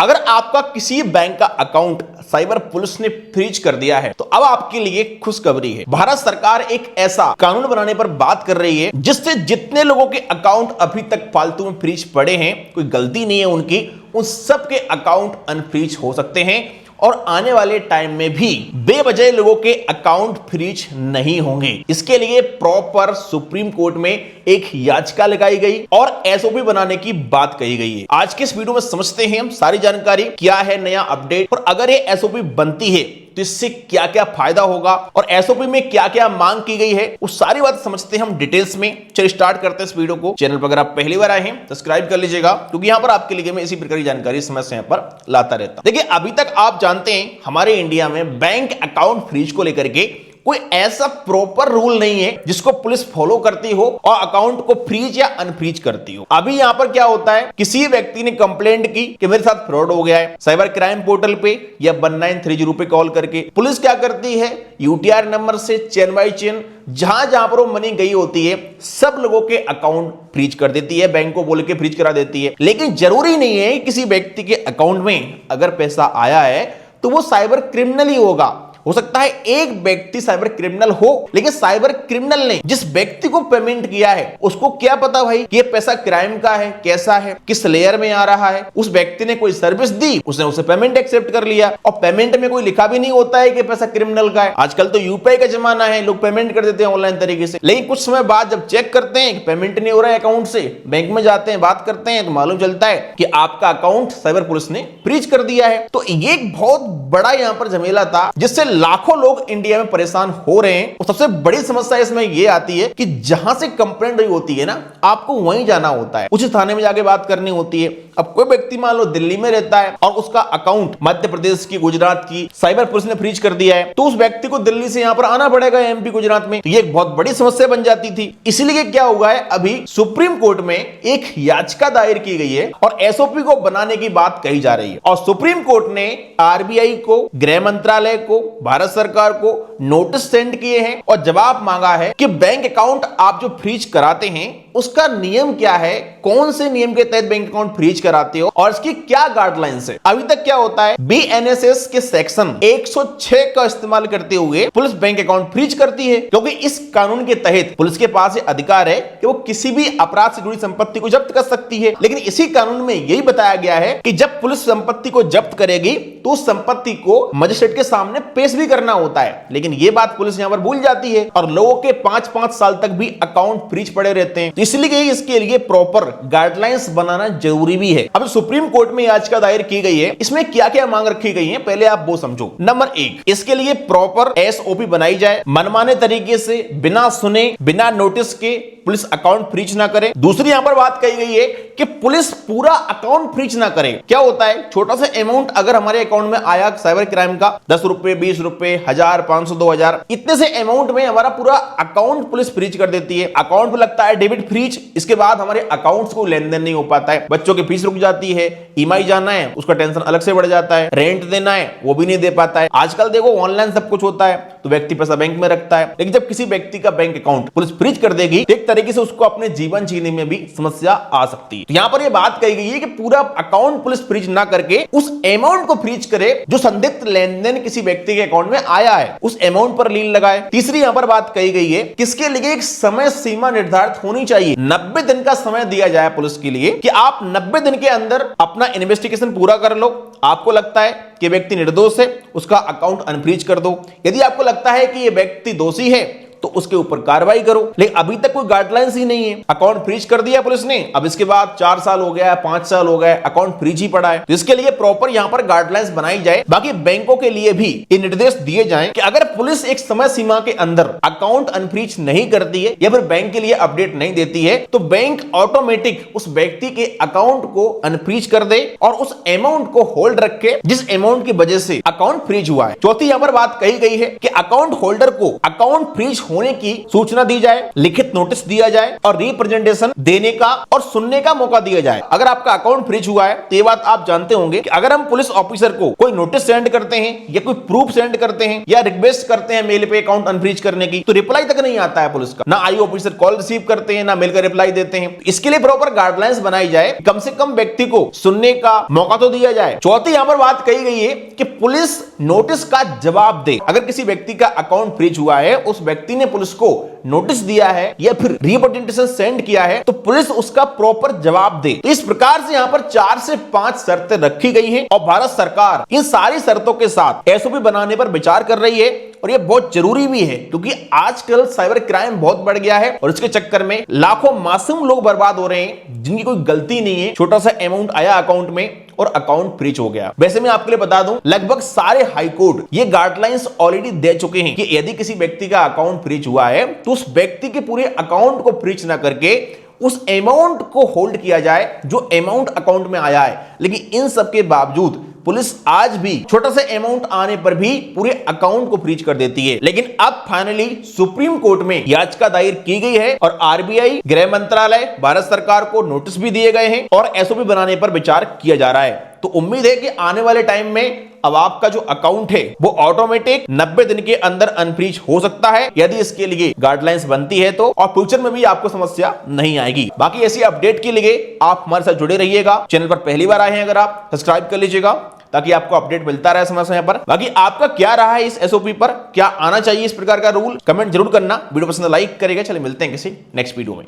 अगर आपका किसी बैंक का अकाउंट साइबर पुलिस ने फ्रीज कर दिया है तो अब आपके लिए खुशखबरी है। भारत सरकार एक ऐसा कानून बनाने पर बात कर रही है जिससे जितने लोगों के अकाउंट अभी तक फालतू में फ्रीज पड़े हैं, कोई गलती नहीं है उनकी, उन सब के अकाउंट अनफ्रीज हो सकते हैं और आने वाले टाइम में भी बेवजह लोगों के अकाउंट फ्रीज नहीं होंगे। इसके लिए प्रॉपर सुप्रीम कोर्ट में एक याचिका लगाई गई और एसओपी बनाने की बात कही गई है। आज के इस वीडियो में समझते हैं हम सारी जानकारी, क्या है नया अपडेट और अगर ये एसओपी बनती है तो इससे क्या क्या फायदा होगा और एसओपी में क्या क्या मांग की गई है, उस सारी बात समझते हैं हम डिटेल्स में। चलिए स्टार्ट करते हैं इस वीडियो को। चैनल पर अगर आप पहली बार आए हैं सब्सक्राइब कर लीजिएगा क्योंकि यहां पर आपके लिए मैं इसी प्रकार की जानकारी समय से यहां पर लाता रहता हूं। देखिए अभी तक आप जानते हैं हमारे इंडिया में बैंक अकाउंट फ्रीज को लेकर के कोई ऐसा प्रॉपर रूल नहीं है जिसको पुलिस फॉलो करती हो और अकाउंट को फ्रीज या अनफ्रीज करती हो। अभी यहां पर क्या होता है, किसी व्यक्ति ने कंप्लेंट की कि मेरे साथ फ्रॉड हो गया है, साइबर क्राइम पोर्टल पे या 1930 पे कॉल करके पुलिस क्या करती है, यूटीआर नंबर से चेन बाय चेन जहां जहां पर वो मनी गई होती है सब लोगों के अकाउंट फ्रीज कर देती है, बैंक को बोल के फ्रीज करा देती है। लेकिन जरूरी नहीं है किसी व्यक्ति के अकाउंट में अगर पैसा आया है तो वो साइबर क्रिमिनल ही होगा। हो सकता है एक व्यक्ति साइबर क्रिमिनल हो लेकिन साइबर क्रिमिनल ने जिस व्यक्ति को पेमेंट किया है उसको क्या पता भाई कि ये पैसा क्राइम का है, कैसा है, किस लेयर में आ रहा है। उस व्यक्ति ने कोई सर्विस दी, उसने उसे पेमेंट एक्सेप्ट कर लिया और पेमेंट में कोई लिखा भी नहीं होता है कि पैसा क्रिमिनल का है। आजकल तो यूपीआई का जमाना है, लोग पेमेंट कर देते हैं ऑनलाइन तरीके से, लेकिन कुछ समय बाद जब चेक करते हैं कि पेमेंट नहीं हो रहा है अकाउंट से, बैंक में जाते हैं बात करते हैं तो मालूम चलता है कि आपका अकाउंट साइबर पुलिस ने फ्रीज कर दिया है। तो ये एक बहुत बड़ा यहां पर झमेला था जिससे लाखों लोग इंडिया में परेशान हो रहे हैं। और सबसे बड़ी समस्या इसमें यह आती है कि जहां से कंप्लेंट हुई होती है ना, आपको वहीं जाना होता है, उस थाने में जाके बात करनी होती है। अब कोई व्यक्ति मान लो दिल्ली में रहता है और उसका अकाउंट मध्य प्रदेश की, गुजरात की साइबर पुलिस ने फ्रीज कर दिया है तो उस व्यक्ति को दिल्ली से यहां पर आना पड़ेगा एमपी गुजरात में। तो ये एक बहुत बड़ी समस्या बन जाती थी। इसलिए क्या हुआ है, अभी सुप्रीम कोर्ट में एक याचिका दायर की गई है और एसओपी को बनाने की बात कही जा रही है। और सुप्रीम कोर्ट ने आरबीआई को, गृह मंत्रालय को, भारत सरकार को नोटिस सेंड किए हैं और जवाब मांगा है कि बैंक अकाउंट आप जो फ्रीज कराते हैं उसका नियम क्या है, कौन से नियम के तहत बैंक अकाउंट फ्रीज कराते हो और इसकी क्या गाइडलाइंस है। अभी तक क्या होता है, बीएनएसएस के सेक्शन 106 का इस्तेमाल करते हुए पुलिस बैंक अकाउंट फ्रीज करती है क्योंकि इस कानून के तहत पुलिस के पास अधिकार है कि वो किसी भी अपराध से जुड़ी संपत्ति को जब्त कर सकती है। लेकिन इसी कानून में यही बताया गया है कि जब पुलिस संपत्ति को जब्त करेगी तो उस संपत्ति को मजिस्ट्रेट के सामने पेश भी करना होता है। लेकिन ये बात पुलिस यहां पर भूल जाती है और लोगों के 5-5 साल तक भी अकाउंट फ्रीज पड़े रहते हैं। इसलिए इसके लिए प्रॉपर गाइडलाइंस बनाना जरूरी भी है। अब सुप्रीम कोर्ट में याचिका दायर की गई है, इसमें क्या क्या मांग रखी गई है पहले आप वो समझो। नंबर 1, इसके लिए प्रॉपर एसओपी बनाई जाए, मनमाने तरीके से बिना सुने बिना नोटिस के पुलिस अकाउंट फ्रीज ना करे। दूसरी यहां पर बात कही गई है कि पुलिस पूरा अकाउंट फ्रीज ना करे। क्या होता है, छोटा सा अमाउंट अगर हमारे अकाउंट में आया साइबर क्राइम का 10 रुपए, 20 रुपए, 1000, 500, 2000, इतने से अमाउंट में हमारा पूरा अकाउंट पुलिस फ्रीज कर देती है। अकाउंट पे लगता है डेबिट फ्रीज, इसके बाद हमारे अकाउंट्स को लेन देन नहीं हो पाता है, बच्चों की फीस रुक जाती है, ईएमआई जाना है उसका टेंशन अलग से बढ़ जाता है, रेंट देना है वो भी नहीं दे पाता है। आजकल देखो ऑनलाइन सब कुछ होता है तो व्यक्ति पैसा बैंक में रखता है, लेकिन जब किसी व्यक्ति का बैंक अकाउंट पुलिस फ्रीज कर देगी एक तरीके से उसको अपने जीवन जीने में भी समस्या आ सकती है। यहां पर यह बात कही गई है कि पूरा अकाउंट पुलिस फ्रीज ना करके उस अमाउंट को फ्रीज करे जो संदिग्ध लेन देन किसी व्यक्ति के अकाउंट में आया है, उस अमाउंट पर लीन लगाए। तीसरी यहां पर बात कही गई है किसके लिए एक समय सीमा निर्धारित होनी चाहिए, 90 दिन का समय दिया जाए पुलिस के लिए कि आप 90 दिन के अंदर अपना इन्वेस्टिगेशन पूरा कर लो। आपको लगता है कि व्यक्ति निर्दोष है, उसका अकाउंट अनफ्रीज कर दो। यदि आपको लगता है कि यह व्यक्ति दोषी है तो उसके ऊपर कार्रवाई करो। लेकिन अभी तक कोई गाइडलाइंस ही नहीं है। अकाउंट फ्रीज कर दिया पुलिस ने, अब इसके बाद 4 साल हो गया, 5 साल हो गए, अकाउंट फ्रीज ही पड़ा है। तो इसके लिए प्रॉपर यहां पर गाइडलाइंस बनाई जाए। बाकी बैंकों के लिए भी ये निर्देश दिए जाएं कि अगर पुलिस एक समय सीमा के अंदर अकाउंट अनफ्रीज नहीं करती है या फिर बैंक के लिए अपडेट नहीं देती है तो बैंक ऑटोमेटिक उस व्यक्ति के अकाउंट को अनफ्रीज कर दे और उस अमाउंट को होल्ड रखे जिस अमाउंट की वजह से अकाउंट फ्रीज हुआ है। चौथी यहां पर बात कही गई है कि अकाउंट होल्डर को अकाउंट फ्रीज होने की सूचना दी जाए, लिखित नोटिस दिया जाए और रिप्रेजेंटेशन देने का और सुनने का मौका दिया जाए। अगर आपका अकाउंट फ्रीज हुआ है तो ये बात आप जानते होंगे कि अगर हम पुलिस ऑफिसर को कोई नोटिस सेंड करते हैं या कोई प्रूफ सेंड करते हैं या रिक्वेस्ट करते हैं मेल पे अकाउंट अनफ्रीज करने की, तो रिप्लाई तक नहीं आता है पुलिस का। ना आई ऑफिसर कॉल रिसीव करते हैं, ना मेल का रिप्लाई देते हैं। इसके लिए प्रॉपर गाइडलाइंस बनाई जाए, कम से कम व्यक्ति को सुनने का मौका तो दिया जाए। चौथी यहां पर बात कही गई है कि पुलिस नोटिस का जवाब दे। अगर किसी व्यक्ति का अकाउंट फ्रीज हुआ है, उस व्यक्ति ने पुलिस को नोटिस दिया है या फिर रिप्रेजेंटेशन सेंड किया है, तो पुलिस उसका प्रॉपर जवाब दे। इस प्रकार से यहां पर 4 से 5 शर्तें रखी गई हैं और भारत सरकार इन सारी शर्तों के साथ एसओपी बनाने पर विचार कर रही है। और ये बहुत जरूरी भी है क्योंकि आजकल साइबर क्राइम बहुत बढ़ गया है और इसके चक्कर में लाखों मासूम लोग बर्बाद हो रहे हैं जिनकी कोई गलती नहीं है। छोटा सा अमाउंट आया अकाउंट में और अकाउंट फ्रीज हो गया। वैसे मैं आपके लिए बता दूं, लगभग सारे हाई कोर्ट ये गाइडलाइंस ऑलरेडी दे चुके हैं कि यदि किसी व्यक्ति का अकाउंट फ्रीज हुआ है तो उस व्यक्ति के पूरे अकाउंट को फ्रीज ना करके उस अमाउंट को होल्ड किया जाए जो अमाउंट अकाउंट में आया है। लेकिन इन सब के बावजूद पुलिस आज भी छोटा सा अमाउंट आने पर भी पूरे अकाउंट को फ्रीज कर देती है। लेकिन अब फाइनली सुप्रीम कोर्ट में याचिका दायर की गई है और आरबीआई, गृह मंत्रालय, भारत सरकार को नोटिस भी दिए गए हैं और एसओपी बनाने पर विचार किया जा रहा है। तो उम्मीद है कि आने वाले टाइम में अब आपका जो अकाउंट है वो ऑटोमेटिक 90 दिन के अंदर अनफ्रीज हो सकता है यदि इसके लिए गाइडलाइंस बनती है तो, और फ्यूचर में भी आपको समस्या नहीं आएगी। बाकी ऐसी अपडेट के लिए आप हमारे साथ जुड़े रहिएगा। चैनल पर पहली बार आए हैं अगर आप सब्सक्राइब कर लीजिएगा ताकि आपको अपडेट मिलता रहे समय समय पर। बाकी आपका क्या रहा है इस एसओपी पर, क्या आना चाहिए इस प्रकार का रूल, कमेंट जरूर करना। वीडियो पसंद लाइक करेगा। चलिए मिलते हैं किसी नेक्स्ट वीडियो में।